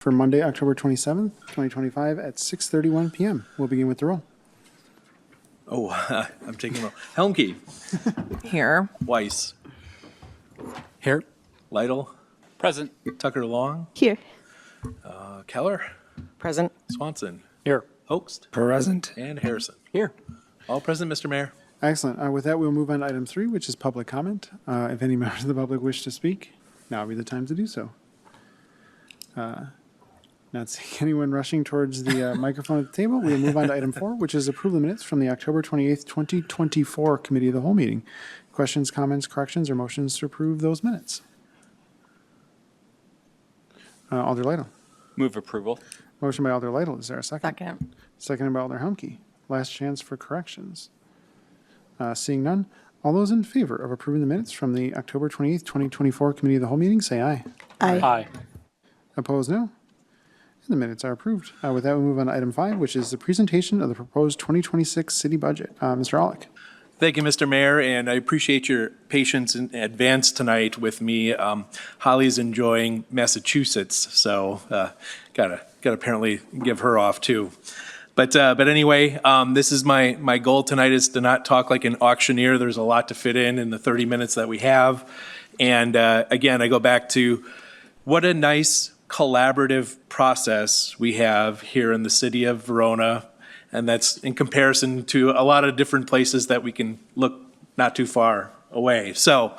for Monday, October 27th, 2025 at 6:31 p.m. We'll begin with the roll. Oh, I'm taking a roll. Helmke. Here. Weiss. Here. Lytle. Present. Tucker Long. Here. Keller. Present. Swanson. Here. Hoaxed. Present. And Harrison. Here. All present, Mr. Mayor. Excellent. With that, we'll move on to item 3, which is public comment. If any members of the public wish to speak, now would be the time to do so. Not seeing anyone rushing towards the microphone at the table, we'll move on to item 4, which is approve the minutes from the October 28th, 2024 Committee of the Whole meeting. Questions, comments, corrections, or motions to approve those minutes? Alder Lytle. Move approval. Motion by Alder Lytle. Is there a second? Second. Seconded by Alder Humke. Last chance for corrections. Seeing none, all those in favor of approving the minutes from the October 28th, 2024 Committee of the Whole meeting, say aye. Aye. Opposed, no. And the minutes are approved. With that, we move on to item 5, which is the presentation of the proposed 2026 city budget. Mr. Aulick. Thank you, Mr. Mayor, and I appreciate your patience in advance tonight with me. Holly's enjoying Massachusetts, so gotta apparently give her off too. But anyway, this is my goal tonight is to not talk like an auctioneer. There's a lot to fit in the 30 minutes that we have. And again, I go back to what a nice collaborative process we have here in the city of Verona. And that's in comparison to a lot of different places that we can look not too far away. So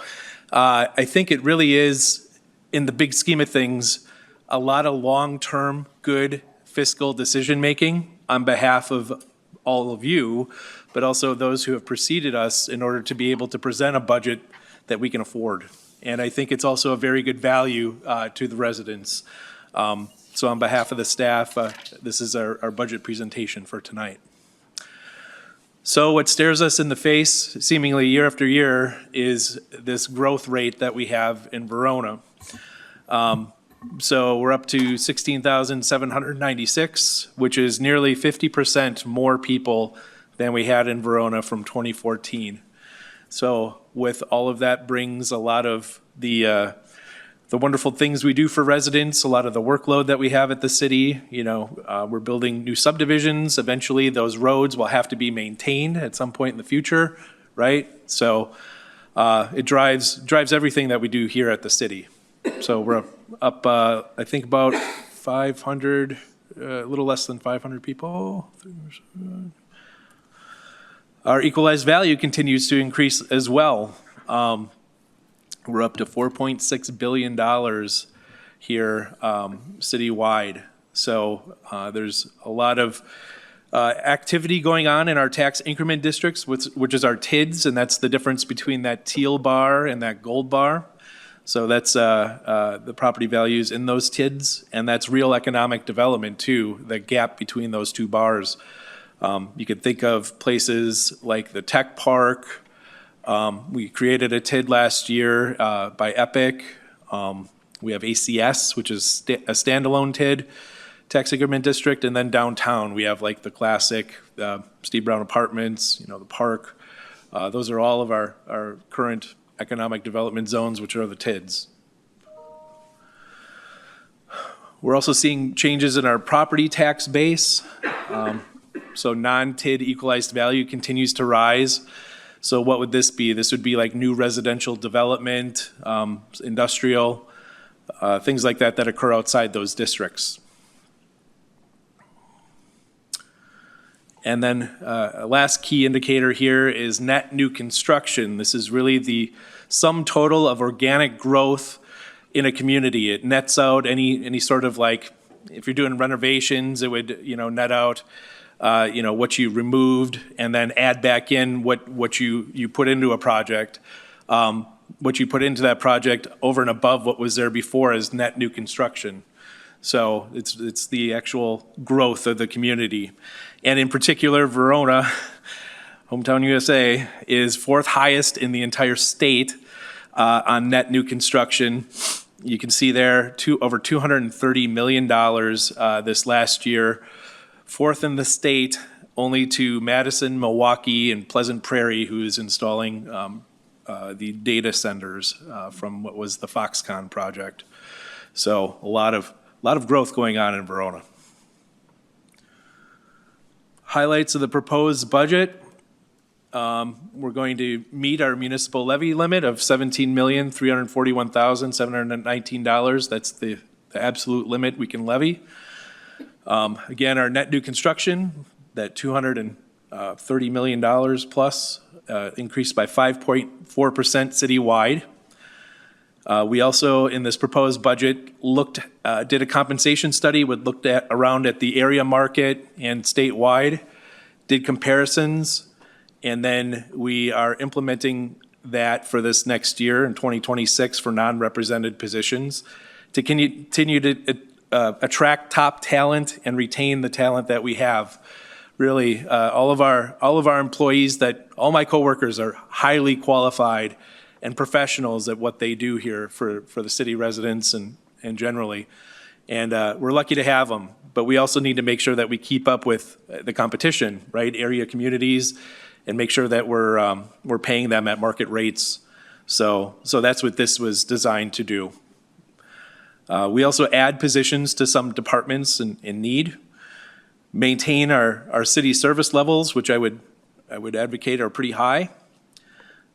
I think it really is, in the big scheme of things, a lot of long-term good fiscal decision-making on behalf of all of you, but also those who have preceded us in order to be able to present a budget that we can afford. And I think it's also a very good value to the residents. So on behalf of the staff, this is our budget presentation for tonight. So what stares us in the face, seemingly year after year, is this growth rate that we have in Verona. So we're up to 16,796, which is nearly 50% more people than we had in Verona from 2014. So with all of that brings a lot of the wonderful things we do for residents, a lot of the workload that we have at the city. You know, we're building new subdivisions. Eventually, those roads will have to be maintained at some point in the future, right? So it drives everything that we do here at the city. So we're up I think about 500, a little less than 500 people. Our equalized value continues to increase as well. We're up to $4.6 billion here citywide. So there's a lot of activity going on in our tax increment districts, which is our TIDs, and that's the difference between that teal bar and that gold bar. So that's the property values in those TIDs, and that's real economic development too, the gap between those two bars. You could think of places like the tech park. We created a TID last year by Epic. We have ACS, which is a standalone TID, tax increment district, and then downtown we have like the classic Steve Brown Apartments, you know, the park. Those are all of our current economic development zones, which are the TIDs. We're also seeing changes in our property tax base. So non-TID equalized value continues to rise. So what would this be? This would be like new residential development, industrial, things like that occur outside those districts. And then a last key indicator here is net new construction. This is really the sum total of organic growth in a community. It nets out any sort of like, if you're doing renovations, it would, you know, net out what you removed and then add back in what you put into a project. What you put into that project over and above what was there before as net new construction. So it's the actual growth of the community. And in particular, Verona, hometown USA, is 4th highest in the entire state on net new construction. You can see there over $230 million this last year. 4th in the state, only to Madison, Milwaukee, and Pleasant Prairie, who is installing the data centers from what was the Foxconn project. So a lot of lot of growth going on in Verona. Highlights of the proposed budget. We're going to meet our municipal levy limit of $17,341,719. That's the absolute limit we can levy. Again, our net new construction, that $230 million plus, increased by 5.4% citywide. We also, in this proposed budget, did a compensation study, looked around at the area market and statewide, did comparisons, and then we are implementing that for this next year in 2026 for non-represented positions to continue to attract top talent and retain the talent that we have. Really, all of our employees, all my coworkers are highly qualified and professionals at what they do here for the city residents and generally. And we're lucky to have them, but we also need to make sure that we keep up with the competition, right? Area communities, and make sure that we're paying them at market rates. So that's what this was designed to do. We also add positions to some departments in need, maintain our city service levels, which I would advocate are pretty high.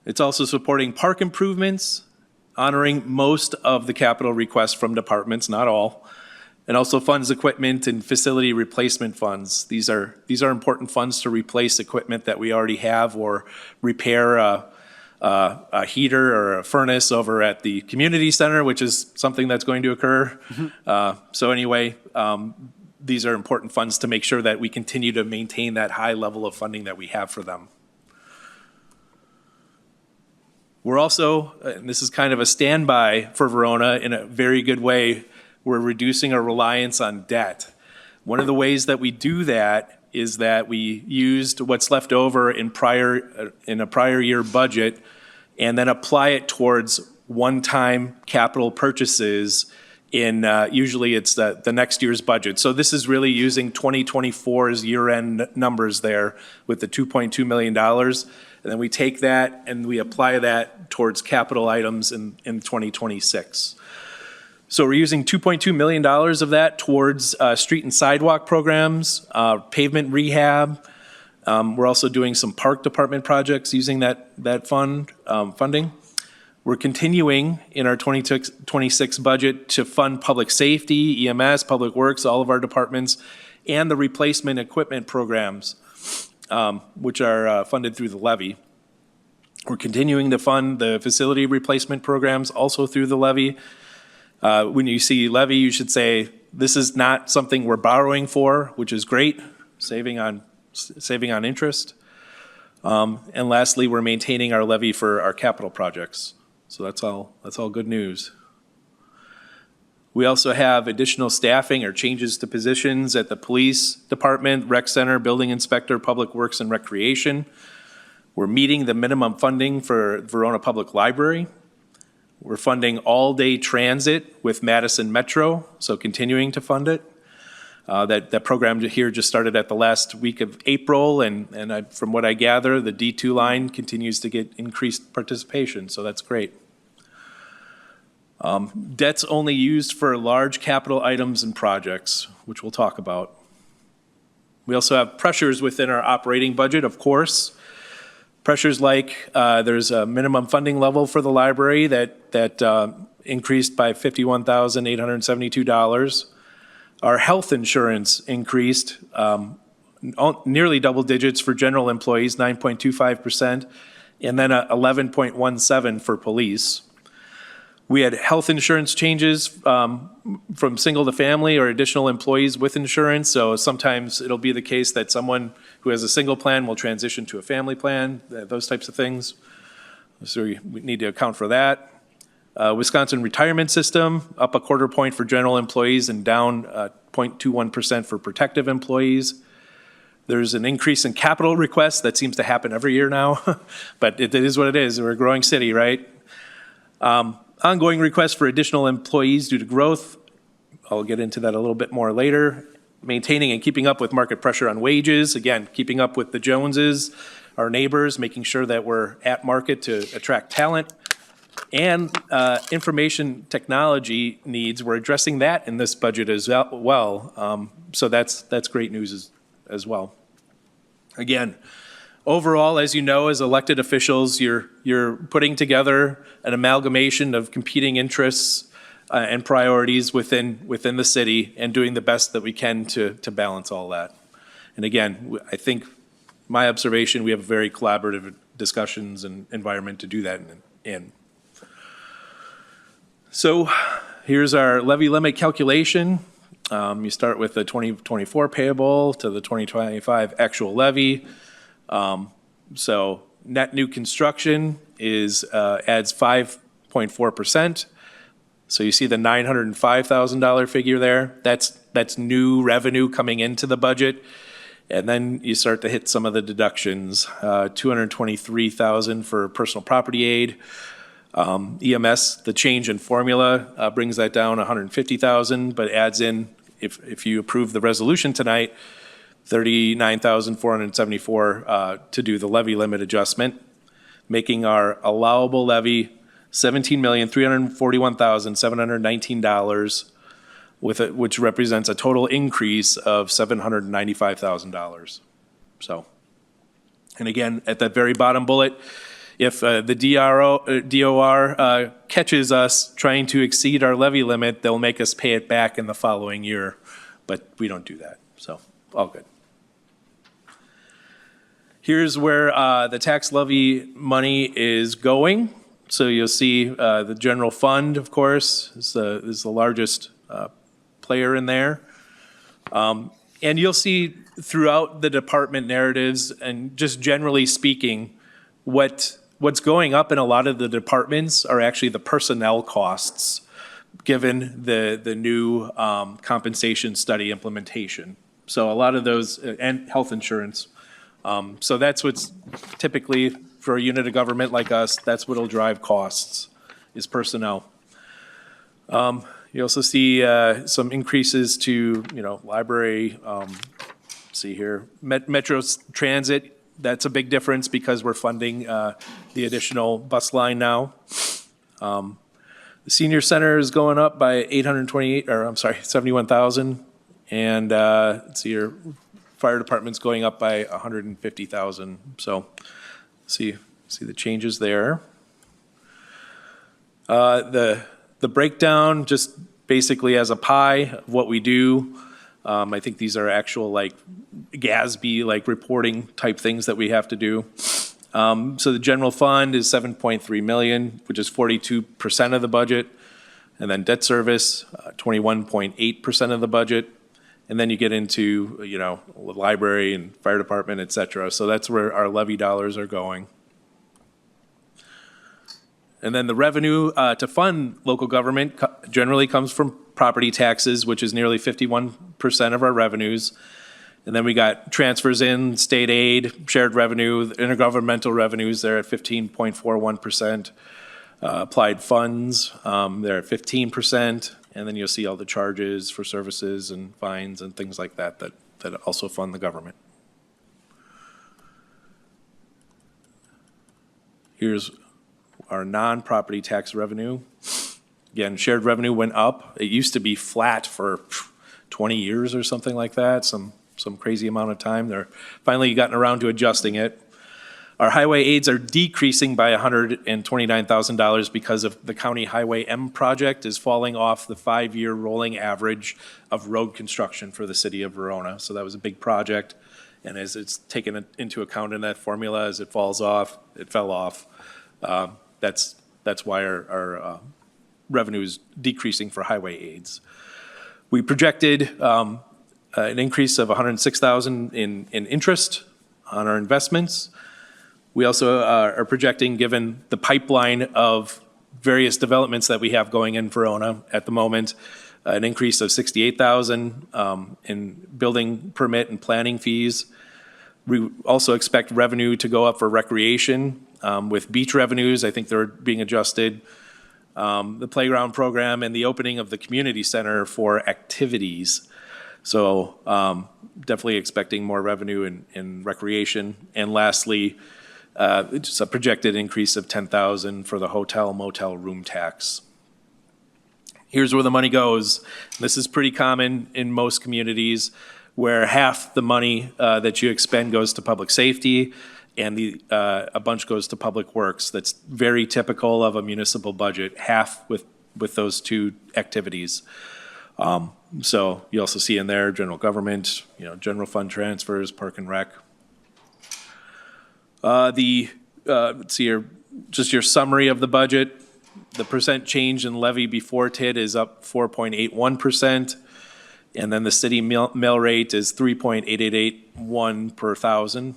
It's also supporting park improvements, honoring most of the capital requests from departments, not all, and also funds equipment and facility replacement funds. These are important funds to replace equipment that we already have or repair a heater or a furnace over at the community center, which is something that's going to occur. So anyway, these are important funds to make sure that we continue to maintain that high level of funding that we have for them. We're also, and this is kind of a standby for Verona in a very good way, we're reducing our reliance on debt. One of the ways that we do that is that we used what's left over in a prior year budget and then apply it towards one-time capital purchases in, usually it's the next year's budget. So this is really using 2024's year-end numbers there with the $2.2 million. And then we take that and we apply that towards capital items in 2026. So we're using $2.2 million of that towards street and sidewalk programs, pavement rehab. We're also doing some park department projects using that funding. We're continuing in our 2026 budget to fund public safety, EMS, public works, all of our departments, and the replacement equipment programs, which are funded through the levy. We're continuing to fund the facility replacement programs also through the levy. When you see levy, you should say, this is not something we're borrowing for, which is great, saving on interest. And lastly, we're maintaining our levy for our capital projects. So that's all good news. We also have additional staffing or changes to positions at the police department, rec center, building inspector, public works and recreation. We're meeting the minimum funding for Verona Public Library. We're funding all-day transit with Madison Metro, so continuing to fund it. That program here just started at the last week of April, and from what I gather, the D2 line continues to get increased participation, so that's great. Debt's only used for large capital items and projects, which we'll talk about. We also have pressures within our operating budget, of course. Pressures like there's a minimum funding level for the library that increased by $51,872. Our health insurance increased nearly double digits for general employees, 9.25%, and then 11.17% for police. We had health insurance changes from single to family or additional employees with insurance. So sometimes it'll be the case that someone who has a single plan will transition to a family plan, those types of things. So we need to account for that. Wisconsin retirement system, up a quarter point for general employees and down 0.21% for protective employees. There's an increase in capital requests that seems to happen every year now, but it is what it is. We're a growing city, right? Ongoing requests for additional employees due to growth. I'll get into that a little bit more later. Maintaining and keeping up with market pressure on wages. Again, keeping up with the Joneses, our neighbors, making sure that we're at market to attract talent. And information technology needs, we're addressing that in this budget as well. So that's great news as well. Again, overall, as you know, as elected officials, you're putting together an amalgamation of competing interests and priorities within the city and doing the best that we can to balance all that. And again, I think my observation, we have very collaborative discussions and environment to do that in. So here's our levy limit calculation. You start with the 2024 payable to the 2025 actual levy. So net new construction adds 5.4%. So you see the $905,000 figure there. That's new revenue coming into the budget. And then you start to hit some of the deductions, $223,000 for personal property aid. EMS, the change in formula brings that down $150,000, but adds in, if you approve the resolution tonight, $39,474 to do the levy limit adjustment, making our allowable levy $17,341,719, which represents a total increase of $795,000. So, and again, at that very bottom bullet, if the DOR catches us trying to exceed our levy limit, they'll make us pay it back in the following year, but we don't do that, so all good. Here's where the tax levy money is going. So you'll see the general fund, of course, is the largest player in there. And you'll see throughout the department narratives and just generally speaking, what's going up in a lot of the departments are actually the personnel costs, given the new compensation study implementation. So a lot of those, and health insurance. So that's what's typically, for a unit of government like us, that's what'll drive costs, is personnel. You also see some increases to, library, see here, Metro Transit. That's a big difference because we're funding the additional bus line now. The senior center is going up by 71,000. And let's see here, fire department's going up by 150,000. So see the changes there. The breakdown, just basically as a pie of what we do. I think these are actual GASB reporting type things that we have to do. So the general fund is 7.3 million, which is 42% of the budget. And then debt service, 21.8% of the budget. And then you get into, library and fire department, et cetera. So that's where our levy dollars are going. And then the revenue to fund local government generally comes from property taxes, which is nearly 51% of our revenues. And then we got transfers in, state aid, shared revenue, intergovernmental revenues, they're at 15.41%. Applied funds, they're at 15%. And then you'll see all the charges for services and fines and things like that also fund the government. Here's our non-property tax revenue. Again, shared revenue went up. It used to be flat for 20 years or something like that, some crazy amount of time. They're finally gotten around to adjusting it. Our highway aids are decreasing by $129,000 because of the County Highway M project is falling off the 5-year rolling average of road construction for the city of Verona. So that was a big project. And as it's taken into account in that formula, as it falls off, it fell off. That's why our revenue is decreasing for highway aids. We projected an increase of $106,000 in interest on our investments. We also are projecting, given the pipeline of various developments that we have going in Verona at the moment, an increase of $68,000 in building permit and planning fees. We also expect revenue to go up for recreation with beach revenues. I think they're being adjusted. The playground program and the opening of the community center for activities. So definitely expecting more revenue in recreation. And lastly, It's a projected increase of $10,000 for the hotel motel room tax. Here's where the money goes. This is pretty common in most communities, where half the money that you expend goes to public safety, and a bunch goes to public works. That's very typical of a municipal budget, half with those two activities. So you also see in there general government, general fund transfers, park and rec. Let's see here, just your summary of the budget. The percent change in levy before TID is up 4.81%. And then the city mill rate is 3.8881 per thousand.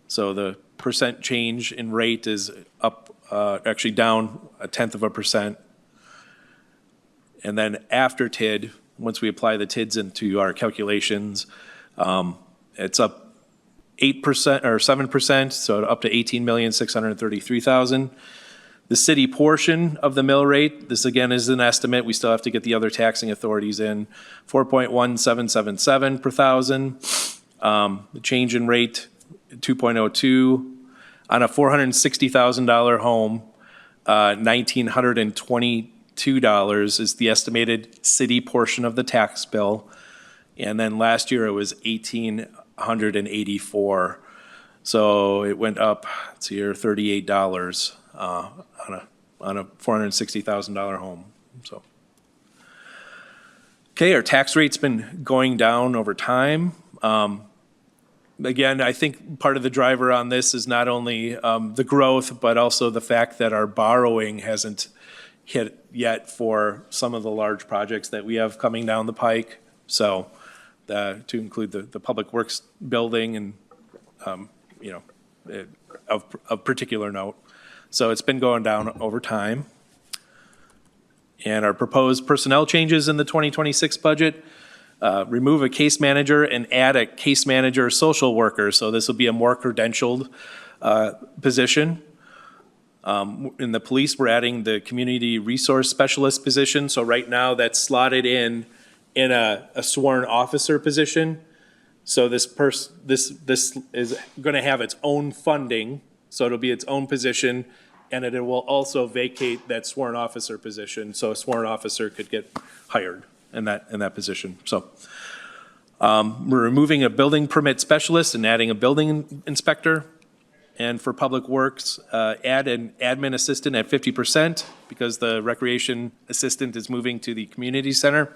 So the percent change in rate is up, actually down 0.1%. And then after TID, once we apply the TIDs into our calculations, it's up 8% or 7%, so up to $18,633,000. The city portion of the mill rate, this again is an estimate, we still have to get the other taxing authorities in, 4.1777 per thousand. The change in rate, 2.02. On a $460,000 home, $1,922 is the estimated city portion of the tax bill. And then last year it was $1,884. So it went up, let's see here, $38 on a $460,000 home. So, okay, our tax rate's been going down over time. Again, I think part of the driver on this is not only the growth, but also the fact that our borrowing hasn't hit yet for some of the large projects that we have coming down the pike. So, to include the public works building and of particular note. So it's been going down over time. And our proposed personnel changes in the 2026 budget, remove a case manager and add a case manager social worker. So this will be a more credentialed position. In the police, we're adding the community resource specialist position. So right now that's slotted in a sworn officer position. So this is going to have its own funding. So it'll be its own position, and it will also vacate that sworn officer position. So a sworn officer could get hired in that position. So we're removing a building permit specialist and adding a building inspector. And for public works, add an admin assistant at 50% because the recreation assistant is moving to the community center.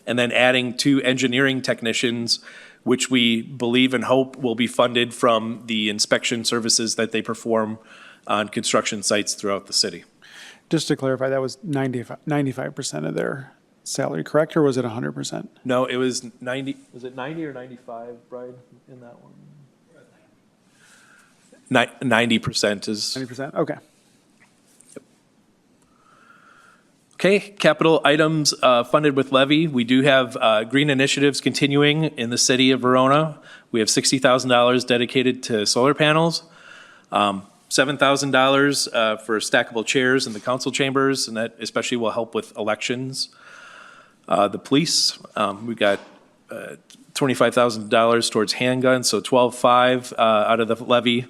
And then adding 2 engineering technicians, which we believe and hope will be funded from the inspection services that they perform on construction sites throughout the city. Just to clarify, that was 95% of their salary, correct, or was it 100%? No, it was 90, was it 90 or 95, Brian, in that one? 90% is. 90%, okay. Okay, capital items funded with levy. We do have green initiatives continuing in the city of Verona. We have $60,000 dedicated to solar panels, $7,000 for stackable chairs in the council chambers, and that especially will help with elections. The police, we got $25,000 towards handguns, so $12,500 out of the levy,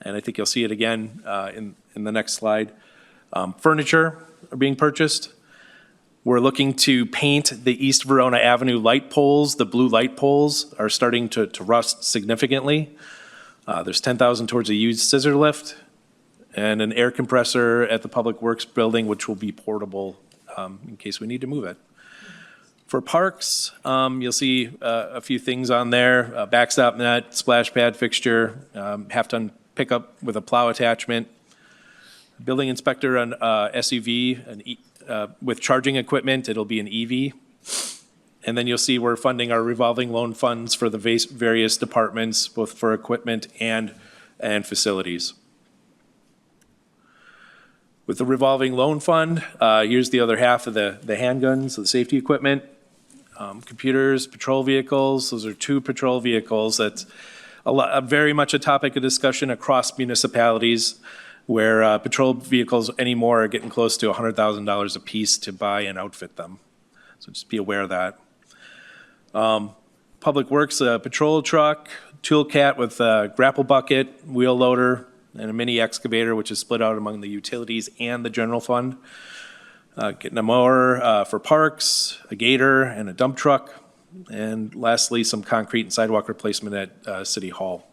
and I think you'll see it again in the next slide. Furniture are being purchased. We're looking to paint the East Verona Avenue light poles. The blue light poles are starting to rust significantly. There's $10,000 towards a used scissor lift and an air compressor at the Public Works building, which will be portable in case we need to move it. For parks, you'll see a few things on there. Backstop net, splash pad fixture, half-ton pickup with a plow attachment. Building inspector on SUV, with charging equipment, it'll be an EV. And then you'll see we're funding our revolving loan funds for the various departments, both for equipment and facilities. With the revolving loan fund, here's the other half of the handguns, the safety equipment, computers, patrol vehicles. Those are 2 patrol vehicles. That's very much a topic of discussion across municipalities, where patrol vehicles anymore are getting close to $100,000 a piece to buy and outfit them. So just be aware of that. Public Works, patrol truck, tool cat with a grapple bucket, wheel loader, and a mini excavator, which is split out among the utilities and the general fund. Getting a mower for parks, a gator, and a dump truck. And lastly, some concrete and sidewalk replacement at City Hall.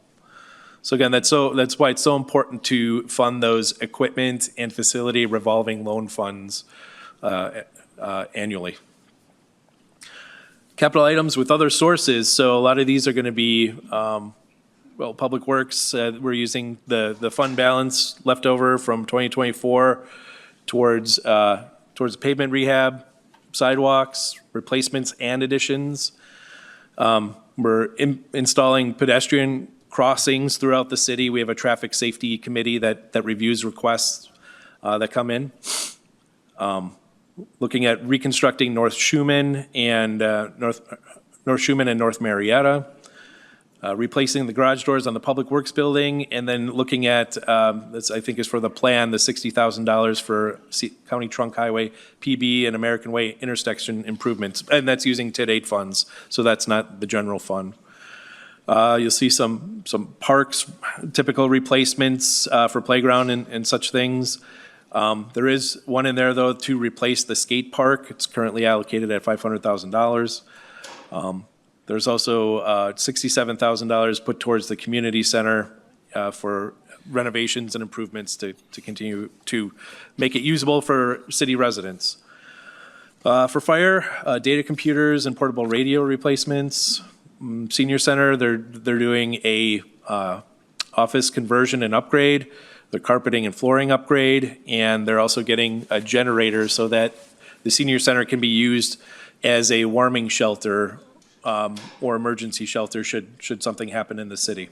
So again, that's why it's so important to fund those equipment and facility revolving loan funds annually. Capital items with other sources. So a lot of these are going to be, Public Works. We're using the fund balance left over from 2024 towards pavement rehab, sidewalks, replacements, and additions. We're installing pedestrian crossings throughout the city. We have a traffic safety committee that reviews requests that come in. Looking at reconstructing North Schumann and North Marietta. Replacing the garage doors on the Public Works building, and then looking at, this I think is for the plan, the $60,000 for County Trunk Highway, PB, and American Way intersection improvements, and that's using TID-8 funds, so that's not the general fund. You'll see some parks, typical replacements for playground and such things. There is one in there, though, to replace the skate park. It's currently allocated at $500,000. There's also $67,000 put towards the community center for renovations and improvements to continue to make it usable for city residents. For fire, data computers and portable radio replacements. Senior center, they're doing a office conversion and upgrade, the carpeting and flooring upgrade, and they're also getting a generator so that the senior center can be used as a warming shelter or emergency shelter should something happen in the city.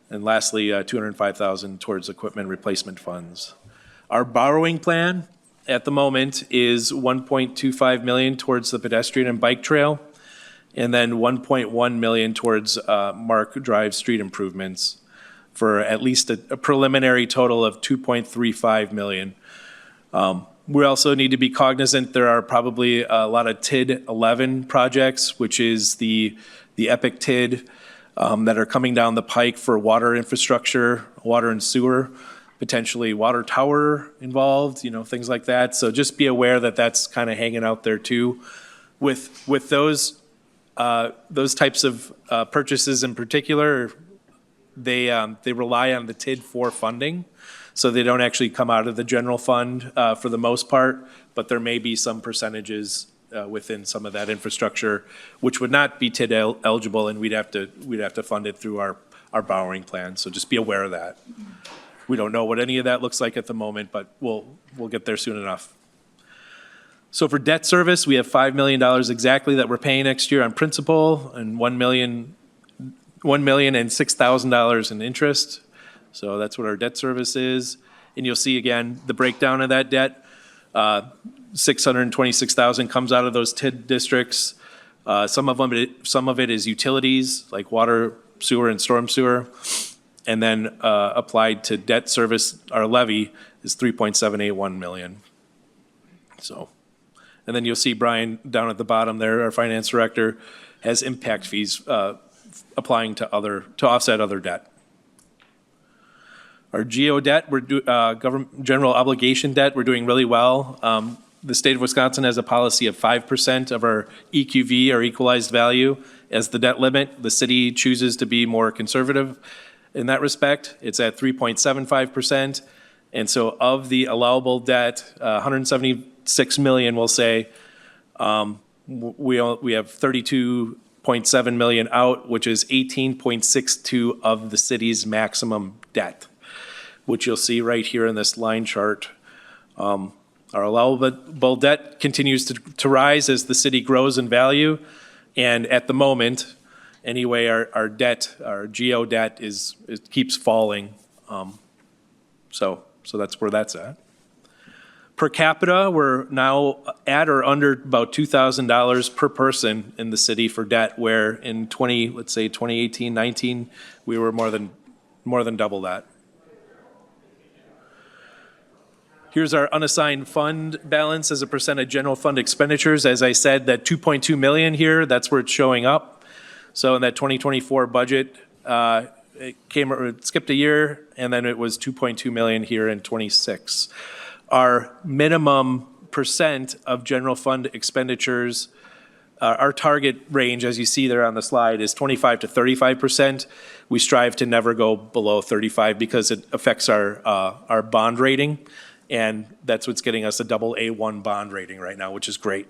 And lastly, $205,000 towards equipment replacement funds. Our borrowing plan at the moment is $1.25 million towards the pedestrian and bike trail, and then $1.1 million towards Mark Drive street improvements for at least a preliminary total of $2.35 million. We also need to be cognizant there are probably a lot of TID 11 projects, which is the EPIC TID that are coming down the pike for water infrastructure, water and sewer, potentially water tower involved, things like that. So just be aware that that's kind of hanging out there too. With those types of purchases in particular, they rely on the TID 4 funding. So they don't actually come out of the general fund for the most part, but there may be some percentages within some of that infrastructure which would not be TID eligible, and we'd have to fund it through our borrowing plan. So just be aware of that. We don't know what any of that looks like at the moment, but we'll get there soon enough. So for debt service, we have $5 million exactly that we're paying next year on principal, and $1,006,000 in interest. So that's what our debt service is. And you'll see again, the breakdown of that debt, $626,000 comes out of those TID districts. Some of it is utilities like water, sewer, and storm sewer. And then applied to debt service, our levy is $3.781 million. So, and then you'll see Brian down at the bottom there, our finance director, has impact fees applying to offset other debt. Our GO debt, government general obligation debt, we're doing really well. The state of Wisconsin has a policy of 5% of our EQV, our equalized value, as the debt limit. The city chooses to be more conservative in that respect. It's at 3.75%. And so of the allowable debt, 176 million, we'll say, we have 32.7 million out, which is 18.62 of the city's maximum debt, which you'll see right here in this line chart. Our allowable debt continues to rise as the city grows in value. And at the moment, anyway, our debt, our GO debt keeps falling. So that's where that's at. Per capita, we're now at or under about $2,000 per person in the city for debt, where in 2018, 19, we were more than double that. Here's our unassigned fund balance as a percent of general fund expenditures. As I said, that 2.2 million here, that's where it's showing up. So in that 2024 budget, it skipped a year, and then it was 2.2 million here in '26. Our minimum percent of general fund expenditures, our target range, as you see there on the slide, is 25 to 35%. We strive to never go below 35 because it affects our bond rating, and that's what's getting us a double A1 bond rating right now, which is great.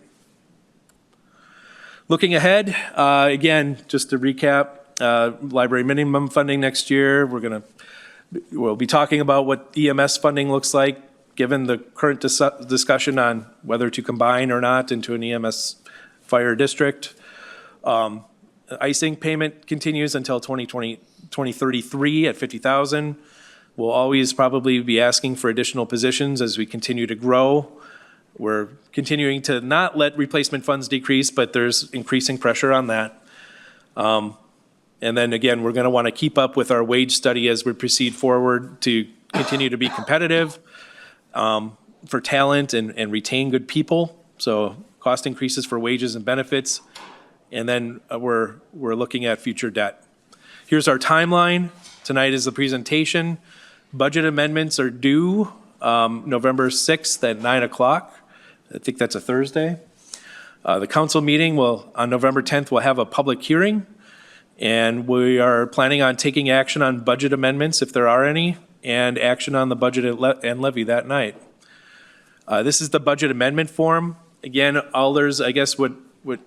Looking ahead, again, just to recap, library minimum funding next year, we'll be talking about what EMS funding looks like, given the current discussion on whether to combine or not into an EMS fire district. Icing payment continues until 2033 at 50,000. We'll always probably be asking for additional positions as we continue to grow. We're continuing to not let replacement funds decrease, but there's increasing pressure on that. And then again, we're going to want to keep up with our wage study as we proceed forward to continue to be competitive for talent and retain good people. So cost increases for wages and benefits. And then we're looking at future debt. Here's our timeline. Tonight is the presentation. Budget amendments are due November 6th at 9 o'clock. I think that's a Thursday. The council meeting on November 10th, we'll have a public hearing. And we are planning on taking action on budget amendments, if there are any, and action on the budget and levy that night. This is the budget amendment form. Again, Alders, I guess what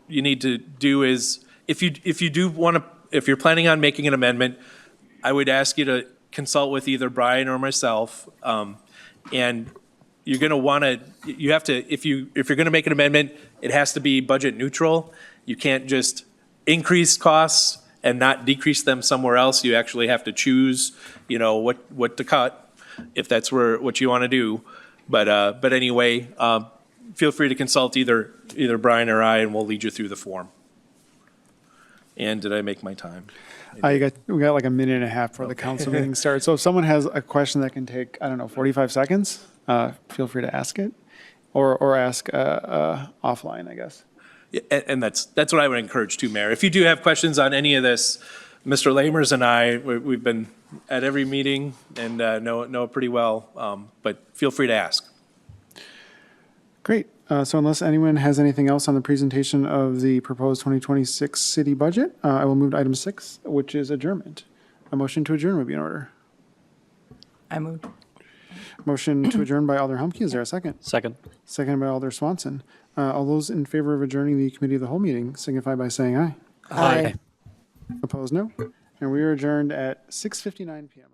you need to do is, if you're planning on making an amendment, I would ask you to consult with either Brian or myself. And you're going to want to, if you're going to make an amendment, it has to be budget neutral. You can't just increase costs and not decrease them somewhere else. You actually have to choose, what to cut, if that's what you want to do. But anyway, feel free to consult either Brian or I, and we'll lead you through the form. And did I make my time? We got like a minute and a half before the council meeting starts. So if someone has a question that can take, 45 seconds, feel free to ask it or ask offline, I guess. Yeah, and that's what I would encourage too, Mayor. If you do have questions on any of this, Mr. Lamers and I, we've been at every meeting and know it pretty well, but feel free to ask. Great. So unless anyone has anything else on the presentation of the proposed 2026 city budget, I will move to item 6, which is adjournment. A motion to adjourn would be in order. I move. Motion to adjourn by Alder Humke. Is there a second? Second. Second by Alder Swanson. All those in favor of adjourning the committee of the whole meeting signify by saying aye. Aye. Opposed, no. And we are adjourned at 6:59 p.m.